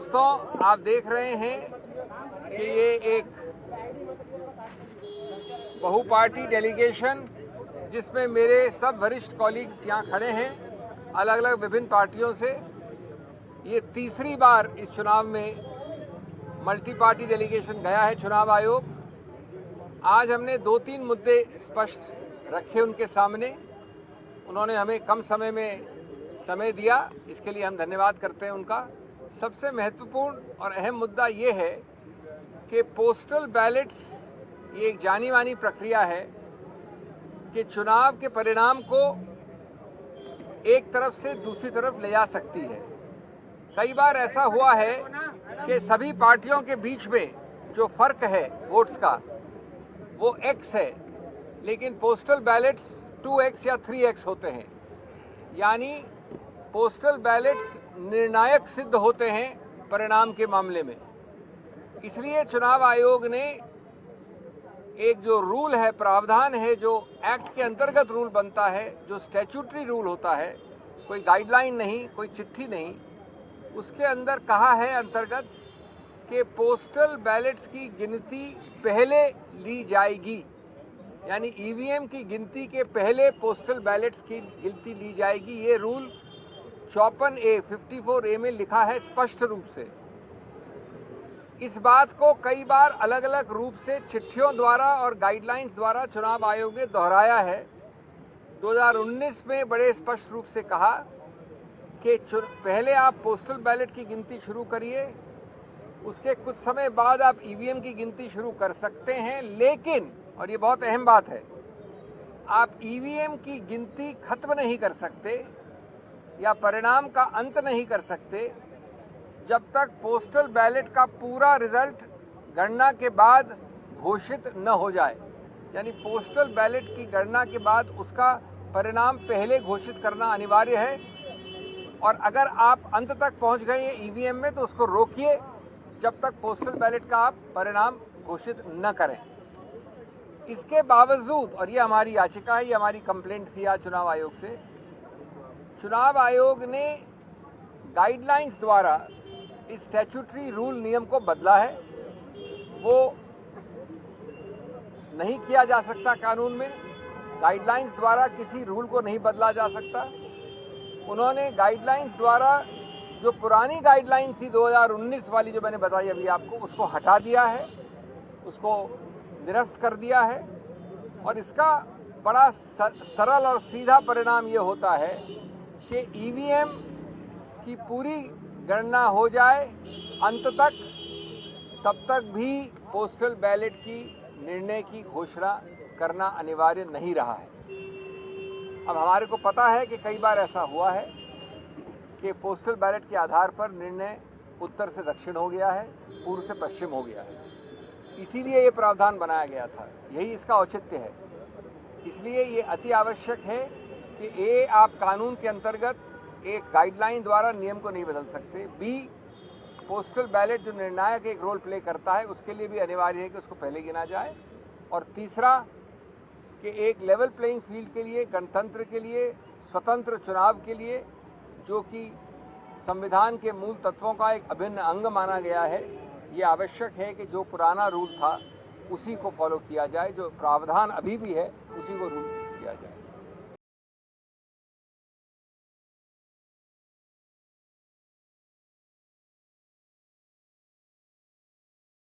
दोस्तों, आप देख रहे हैं कि ये एक बहुपार्टी डेलीगेशन जिसमें मेरे सब वरिष्ठ कॉलीग्स यहाँ खड़े हैं अलग अलग विभिन्न पार्टियों से, ये तीसरी बार इस चुनाव में मल्टी पार्टी डेलीगेशन गया है चुनाव आयोग। आज हमने 2-3 मुद्दे स्पष्ट रखे उनके सामने। उन्होंने हमें कम समय में समय दिया, इसके लिए हम धन्यवाद करते हैं उनका। सबसे महत्वपूर्ण और अहम मुद्दा ये है कि पोस्टल बैलेट्स ये एक जानी मानी प्रक्रिया है कि चुनाव के परिणाम को एक तरफ से दूसरी तरफ ले जा सकती है। कई बार ऐसा हुआ है कि सभी पार्टियों के बीच में जो फर्क है वोट्स का वो x है, लेकिन पोस्टल बैलेट्स 2x या 3x होते हैं, यानी पोस्टल बैलेट्स निर्णायक सिद्ध होते हैं परिणाम के मामले में। इसलिए चुनाव आयोग ने एक जो रूल है, प्रावधान है, जो एक्ट के अंतर्गत रूल बनता है, जो स्टैट्यूटरी रूल होता है, कोई गाइडलाइन नहीं, कोई चिट्ठी नहीं, उसके अंदर कहा है अंतर्गत कि पोस्टल बैलेट्स की गिनती पहले ली जाएगी, यानी ईवीएम की गिनती के पहले पोस्टल बैलेट्स की गिनती ली जाएगी। ये रूल 54A में लिखा है स्पष्ट रूप से। इस बात को कई बार अलग अलग रूप से चिट्ठियों द्वारा और गाइडलाइंस द्वारा चुनाव आयोग ने दोहराया है। 2019 में बड़े स्पष्ट रूप से कहा कि पहले आप पोस्टल बैलेट की गिनती शुरू करिए, उसके कुछ समय बाद आप ईवीएम की गिनती शुरू कर सकते हैं, लेकिन, और ये बहुत अहम बात है, आप ईवीएम की गिनती खत्म नहीं कर सकते या परिणाम का अंत नहीं कर सकते जब तक पोस्टल बैलेट का पूरा रिजल्ट गणना के बाद घोषित न हो जाए। यानी पोस्टल बैलेट की गणना के बाद उसका परिणाम पहले घोषित करना अनिवार्य है, और अगर आप अंत तक पहुंच गए ईवीएम में तो उसको रोकिए जब तक पोस्टल बैलेट का आप परिणाम घोषित न करें। इसके बावजूद, और ये हमारी याचिका है, ये हमारी कंप्लेंट थी आज चुनाव आयोग से, चुनाव आयोग ने गाइडलाइंस द्वारा इस स्टैट्यूटरी रूल नियम को बदला है। वो नहीं किया जा सकता कानून में, गाइडलाइंस द्वारा किसी रूल को नहीं बदला जा सकता। उन्होंने गाइडलाइंस द्वारा जो पुरानी गाइडलाइंस थी 2019 वाली, जो मैंने बताई अभी आपको, उसको हटा दिया है, उसको निरस्त कर दिया है। और इसका बड़ा सरल और सीधा परिणाम ये होता है कि ईवीएम की पूरी गणना हो जाए अंत तक, तब तक भी पोस्टल बैलेट की निर्णय की घोषणा करना अनिवार्य नहीं रहा है। अब हमारे को पता है कि कई बार ऐसा हुआ है कि पोस्टल बैलेट के आधार पर निर्णय उत्तर से दक्षिण हो गया है, पूर्व से पश्चिम हो गया है। इसीलिए ये प्रावधान बनाया गया था, यही इसका औचित्य है। इसलिए ये अति आवश्यक है कि आप कानून के अंतर्गत एक गाइडलाइन द्वारा नियम को नहीं बदल सकते। बी, पोस्टल बैलेट जो निर्णायक एक रोल प्ले करता है उसके लिए भी अनिवार्य है कि उसको पहले गिना जाए। और तीसरा कि एक लेवल प्लेइंग फील्ड के लिए, गणतंत्र के लिए, स्वतंत्र चुनाव के लिए, जो कि संविधान के मूल तत्वों का एक अभिन्न अंग माना गया है, ये आवश्यक है कि जो पुराना रूल था उसी को फॉलो किया जाए, जो प्रावधान अभी भी है उसी को रूल किया जाए।